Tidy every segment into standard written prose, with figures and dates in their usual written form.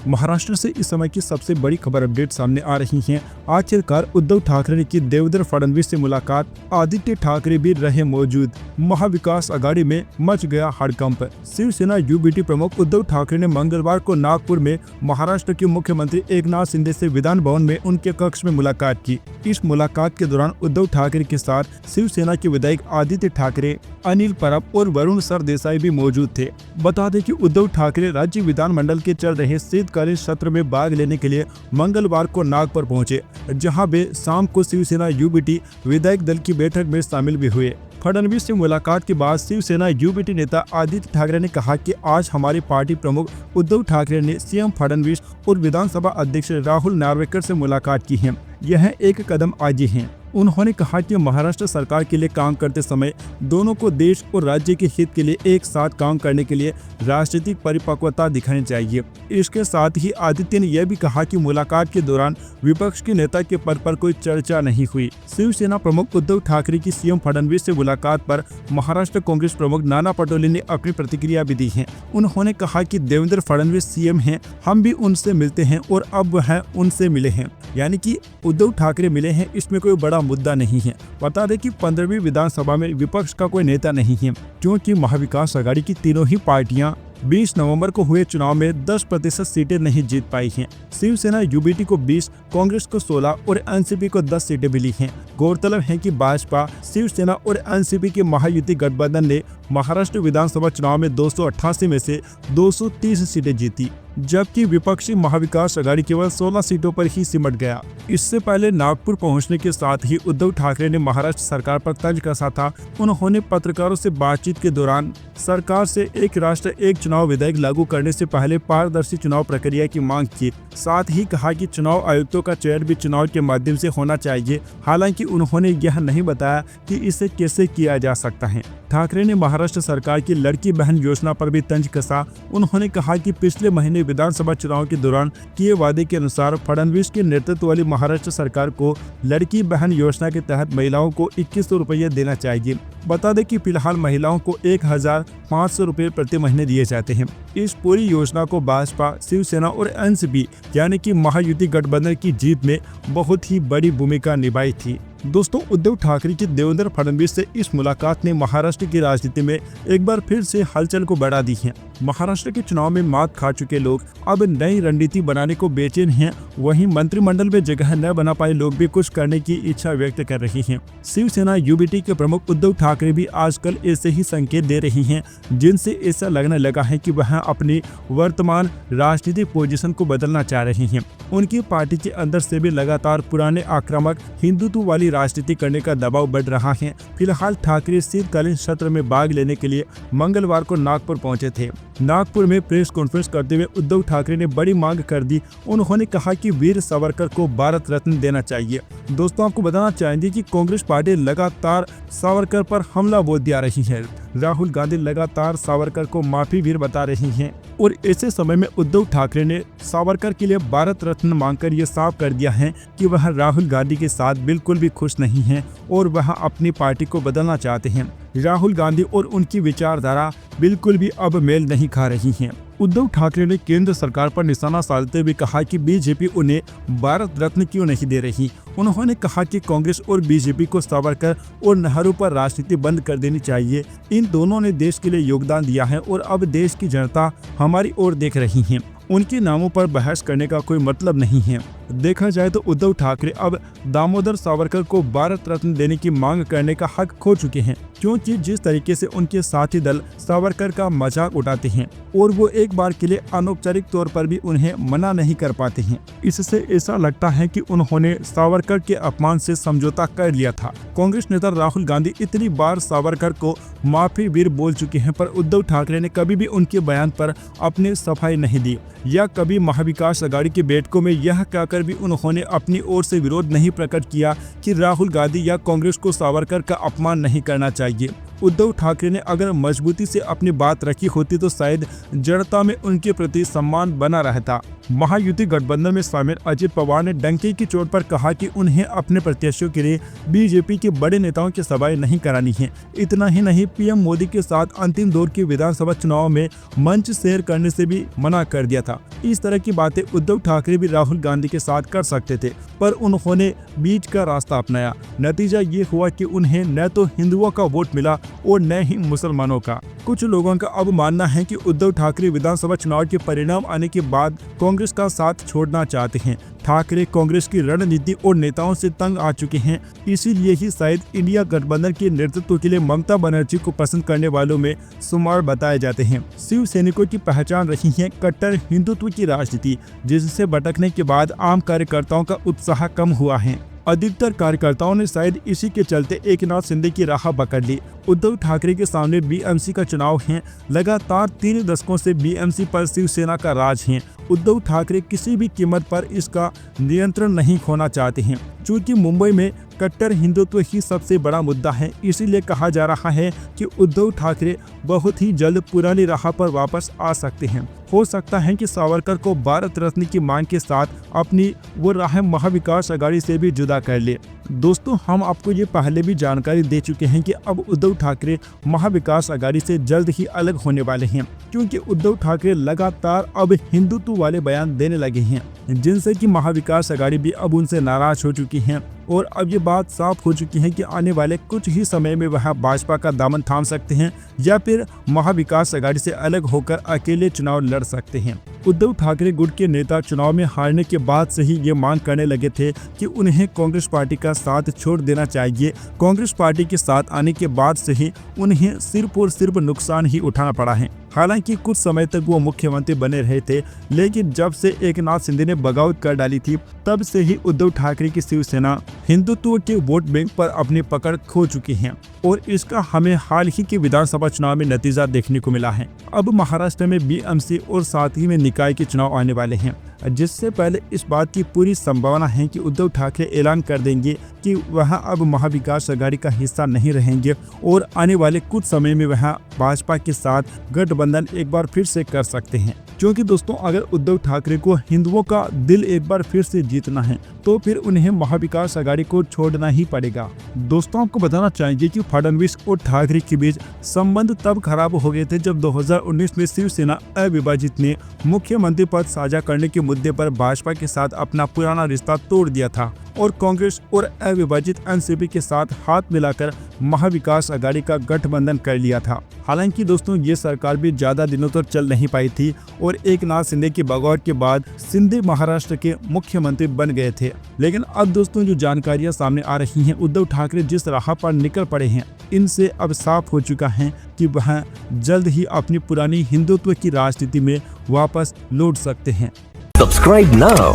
महाराष्ट्र से इस समय की सबसे बड़ी खबर अपडेट सामने आ रही है। आखिरकार उद्धव ठाकरे की देवेंद्र फडणवीस से मुलाकात, आदित्य ठाकरे भी रहे मौजूद। महाविकास आघाड़ी में मच गया हड़कंप। शिवसेना यूबीटी प्रमुख उद्धव ठाकरे ने मंगलवार को नागपुर में महाराष्ट्र के मुख्यमंत्री एकनाथ शिंदे से विधान भवन में उनके कक्ष में मुलाकात की। इस मुलाकात के दौरान उद्धव ठाकरे के साथ शिवसेना के विधायक आदित्य ठाकरे, अनिल परब और वरुण सरदेसाई भी मौजूद थे। बता दें कि उद्धव ठाकरे राज्य विधानमंडल के चल रहे शीतकालीन सत्र में भाग लेने के लिए मंगलवार को नागपुर पहुंचे, जहां वे शाम को शिवसेना यूबीटी विधायक दल की बैठक में शामिल भी हुए। फडणवीस से मुलाकात के बाद शिवसेना यूबीटी नेता आदित्य ठाकरे ने कहा कि आज हमारी पार्टी प्रमुख उद्धव ठाकरे ने सीएम फडणवीस और विधानसभा अध्यक्ष राहुल नार्वेकर से मुलाकात की है। यह एक कदम आगे है। उन्होंने कहा कि महाराष्ट्र सरकार के लिए काम करते समय दोनों को देश और राज्य के हित के लिए एक साथ काम करने के लिए राजनीतिक परिपक्वता दिखानी चाहिए। इसके साथ ही आदित्य ने यह भी कहा कि मुलाकात के दौरान विपक्ष के नेता के पद पर कोई चर्चा नहीं हुई। शिवसेना प्रमुख उद्धव ठाकरे की सीएम फडणवीस से मुलाकात पर महाराष्ट्र कांग्रेस प्रमुख नाना पटोले ने अपनी प्रतिक्रिया भी दी है। उन्होंने कहा कि देवेंद्र फडणवीस सीएम हैं, हम भी उनसे मिलते हैं और अब वह उनसे मिले हैं, यानी कि उद्धव ठाकरे मिले हैं। इसमें कोई बड़ा मुद्दा नहीं है। बता दें कि 15वीं विधानसभा में विपक्ष का कोई नेता नहीं है, क्योंकि महाविकास आघाड़ी की तीनों ही पार्टियां 20 नवंबर को हुए चुनाव में 10% सीटें नहीं जीत पाई हैं। शिवसेना यूबीटी को 20, कांग्रेस को 16 और एनसीपी को 10 सीटें मिली हैं। गौरतलब है कि भाजपा, शिवसेना और एनसीपी के महायुति गठबंधन ने महाराष्ट्र विधानसभा चुनाव में 288 में से 230 सीटें जीती, जबकि विपक्षी महाविकास आघाड़ी केवल 16 सीटों पर ही सिमट गया। इससे पहले नागपुर पहुंचने के साथ ही उद्धव ठाकरे ने महाराष्ट्र सरकार पर तंज कसा था। उन्होंने पत्रकारों से बातचीत के दौरान सरकार से एक राष्ट्र एक चुनाव विधेयक लागू करने से पहले पारदर्शी चुनाव प्रक्रिया की मांग की। साथ ही कहा कि चुनाव आयुक्तों का चयन भी चुनाव के माध्यम से होना चाहिए। हालांकि उन्होंने यह नहीं बताया कि इसे कैसे किया जा सकता है। ठाकरे ने महाराष्ट्र सरकार की लड़की बहन योजना पर भी तंज कसा। उन्होंने कहा कि पिछले महीने विधानसभा चुनाव के दौरान किए वादे के अनुसार फडणवीस के नेतृत्व वाली महाराष्ट्र सरकार को लड़की बहन योजना के तहत महिलाओं को 2100 रुपये देना चाहिए। बता दें कि फिलहाल महिलाओं को 1500 रुपये प्रति महीने दिए जाते हैं। इस पूरी योजना को भाजपा, शिवसेना और एनसीपी यानी कि महायुति गठबंधन की जीत में बहुत ही बड़ी भूमिका निभाई थी। दोस्तों, उद्धव ठाकरे की देवेंद्र फडणवीस से इस मुलाकात ने महाराष्ट्र की राजनीति में एक बार फिर से हलचल को बढ़ा दी है। महाराष्ट्र के चुनाव में मात खा चुके लोग अब नई रणनीति बनाने को बेचैन हैं। वहीं मंत्रिमंडल में जगह न बना पाए लोग भी कुछ करने की इच्छा व्यक्त कर रही हैं। शिवसेना यूबीटी के प्रमुख उद्धव ठाकरे भी आजकल ऐसे ही संकेत दे रही हैं, जिनसे ऐसा लगने लगा है कि वह अपनी वर्तमान राजनीतिक पोजीशन को बदलना चाह रही हैं। उनकी पार्टी के अंदर से भी लगातार पुराने आक्रामक हिंदुत्व वाली राजनीति करने का दबाव बढ़ रहा है। फिलहाल ठाकरे शीतकालीन सत्र में भाग लेने के लिए मंगलवार को नागपुर पहुंचे थे। नागपुर में प्रेस कॉन्फ्रेंस करते हुए उद्धव ठाकरे ने बड़ी मांग कर दी। उन्होंने कहा कि वीर सावरकर को भारत रत्न देना चाहिए। दोस्तों, आपको बताना चाहेंगे कि कांग्रेस पार्टी लगातार सावरकर पर हमला बोल दिया रही है। राहुल गांधी लगातार सावरकर को माफी वीर बता रही हैं और ऐसे समय में उद्धव ठाकरे ने सावरकर के लिए भारत रत्न मांगकर ये साफ कर दिया है कि वह राहुल गांधी के साथ बिल्कुल भी खुश नहीं हैं और वह अपनी पार्टी को बदलना चाहते हैं। राहुल गांधी और उनकी विचारधारा बिल्कुल भी अब मेल नहीं खा रही है। उद्धव ठाकरे ने केंद्र सरकार पर निशाना साधते हुए कहा कि बीजेपी उन्हें भारत रत्न क्यों नहीं दे रही। उन्होंने कहा कि कांग्रेस और बीजेपी को सावरकर और नेहरू पर राजनीति बंद कर देनी चाहिए। इन दोनों ने देश के लिए योगदान दिया है और अब देश की जनता हमारी ओर देख रही है। उनके नामों पर बहस करने का कोई मतलब नहीं है। देखा जाए तो उद्धव ठाकरे अब दामोदर सावरकर को भारत रत्न देने की मांग करने का हक खो चुके हैं, क्योंकि जिस तरीके से उनके साथी दल सावरकर का मजाक उड़ाते हैं और वो एक बार के लिए अनौपचारिक तौर पर भी उन्हें मना नहीं कर पाते हैं। इससे ऐसा लगता है कि उन्होंने सावरकर के अपमान से समझौता कर लिया था। कांग्रेस नेता राहुल गांधी इतनी बार सावरकर को माफी वीर बोल चुके हैं, पर उद्धव ठाकरे ने कभी भी उनके बयान पर अपनी सफाई नहीं दी या कभी महाविकास आघाड़ी की बैठकों में यह कहकर भी उन्होंने अपनी ओर से विरोध नहीं प्रकट किया कि राहुल गांधी या कांग्रेस को सावरकर का अपमान नहीं करना चाहिए। उद्धव ठाकरे ने अगर मजबूती से अपनी बात रखी होती तो शायद जनता में उनके प्रति सम्मान बना रहता। महायुति गठबंधन में शामिल अजित पवार ने डंके की चोट पर कहा कि उन्हें अपने प्रत्याशियों के लिए बीजेपी के बड़े नेताओं की सभाएं नहीं करानी है। इतना ही नहीं, पीएम मोदी के साथ अंतिम दौर के विधानसभा चुनाव में मंच शेयर करने से भी मना कर दिया था। इस तरह की बातें उद्धव ठाकरे भी राहुल गांधी के साथ कर सकते थे, पर उन्होंने बीच का रास्ता अपनाया। नतीजा ये हुआ कि उन्हें न तो हिंदुओं का वोट मिला और न ही मुसलमानों का। कुछ लोगों का अब मानना है कि उद्धव ठाकरे विधानसभा चुनाव के परिणाम आने के बाद कांग्रेस का साथ छोड़ना चाहते हैं। ठाकरे कांग्रेस की रणनीति और नेताओं से तंग आ चुके हैं, इसीलिए ही शायद इंडिया गठबंधन के नेतृत्व के लिए ममता बनर्जी को पसंद करने वालों में शुमार बताए जाते हैं। शिव सैनिकों की पहचान रही है कट्टर हिंदुत्व की राजनीति, जिससे भटकने के बाद आम कार्यकर्ताओं का उत्साह कम हुआ है। अधिकतर कार्यकर्ताओं ने शायद इसी के चलते एकनाथ शिंदे की राह पकड़ ली। उद्धव ठाकरे के सामने बीएमसी का चुनाव है। लगातार 3 दशकों से बीएमसी पर शिवसेना का राज है। उद्धव ठाकरे किसी भी कीमत पर इसका नियंत्रण नहीं खोना चाहते हैं। चूंकि मुंबई में कट्टर हिंदुत्व ही सबसे बड़ा मुद्दा है, इसीलिए कहा जा रहा है कि उद्धव ठाकरे बहुत ही जल्द पुरानी राह पर वापस आ सकते हैं। हो सकता है कि सावरकर को भारत रत्न की मांग के साथ अपनी वो राह महाविकास अघाड़ी से भी जुदा कर ले। दोस्तों, हम आपको ये पहले भी जानकारी दे चुके हैं कि अब उद्धव ठाकरे महाविकास अघाड़ी से जल्द ही अलग होने वाले हैं, क्योंकि उद्धव ठाकरे लगातार अब हिंदुत्व वाले बयान देने लगे हैं, जिनसे कि महाविकास अघाड़ी भी अब उनसे नाराज हो चुकी है। और अब ये बात साफ हो चुकी है कि आने वाले कुछ ही समय में वह भाजपा का दामन थाम सकते हैं या फिर महाविकास अघाड़ी से अलग होकर अकेले चुनाव लड़ सकते हैं। उद्धव ठाकरे गुट के नेता चुनाव में हारने के बाद से ही ये मांग करने लगे थे कि उन्हें कांग्रेस पार्टी का साथ छोड़ देना चाहिए। कांग्रेस पार्टी के साथ आने के बाद से ही उन्हें सिर्फ और सिर्फ नुकसान ही उठाना पड़ा है। हालांकि कुछ समय तक वो मुख्यमंत्री बने रहे थे, लेकिन जब से एकनाथ शिंदे ने बगावत कर डाली थी, तब से ही उद्धव ठाकरे की शिवसेना हिंदुत्व के वोट बैंक पर अपनी पकड़ खो चुकी है और इसका हमें हाल ही के विधानसभा चुनाव में नतीजा देखने को मिला है। अब महाराष्ट्र में बीएमसी और साथ ही में निकाय के चुनाव आने वाले हैं, जिससे पहले इस बात की पूरी संभावना है कि उद्धव ठाकरे ऐलान कर देंगे कि वह अब महाविकास अघाड़ी का हिस्सा नहीं रहेंगे और आने वाले कुछ समय में वह भाजपा के साथ गठबंधन एक बार फिर से कर सकते हैं। क्योंकि दोस्तों, अगर उद्धव ठाकरे को हिंदुओं का दिल एक बार फिर से जीतना है तो फिर उन्हें महाविकास अघाड़ी को छोड़ना ही पड़ेगा। दोस्तों, आपको बताना चाहिए कि फडणवीस और ठाकरे के बीच संबंध तब खराब हो गए थे जब 2019 में शिवसेना अविभाजित ने मुख्यमंत्री पद साझा करने के मुद्दे पर भाजपा के साथ अपना पुराना रिश्ता तोड़ दिया था और कांग्रेस और अविभाजित एनसीपी के साथ हाथ मिलाकर महाविकास अघाड़ी का गठबंधन कर लिया था। हालांकि दोस्तों, ये सरकार भी ज्यादा दिनों तक चल नहीं पाई थी और एकनाथ शिंदे की बगावत के बाद शिंदे महाराष्ट्र के मुख्यमंत्री बन गए थे। लेकिन अब दोस्तों, जो जानकारियां सामने आ रही हैं, उद्धव ठाकरे जिस राह पर निकल पड़े हैं, इनसे अब साफ हो चुका है कि वह जल्द ही अपनी पुरानी हिंदुत्व की राजनीति में वापस लौट सकते हैं। Subscribe now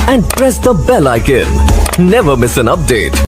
and press the bell icon. Never miss an update.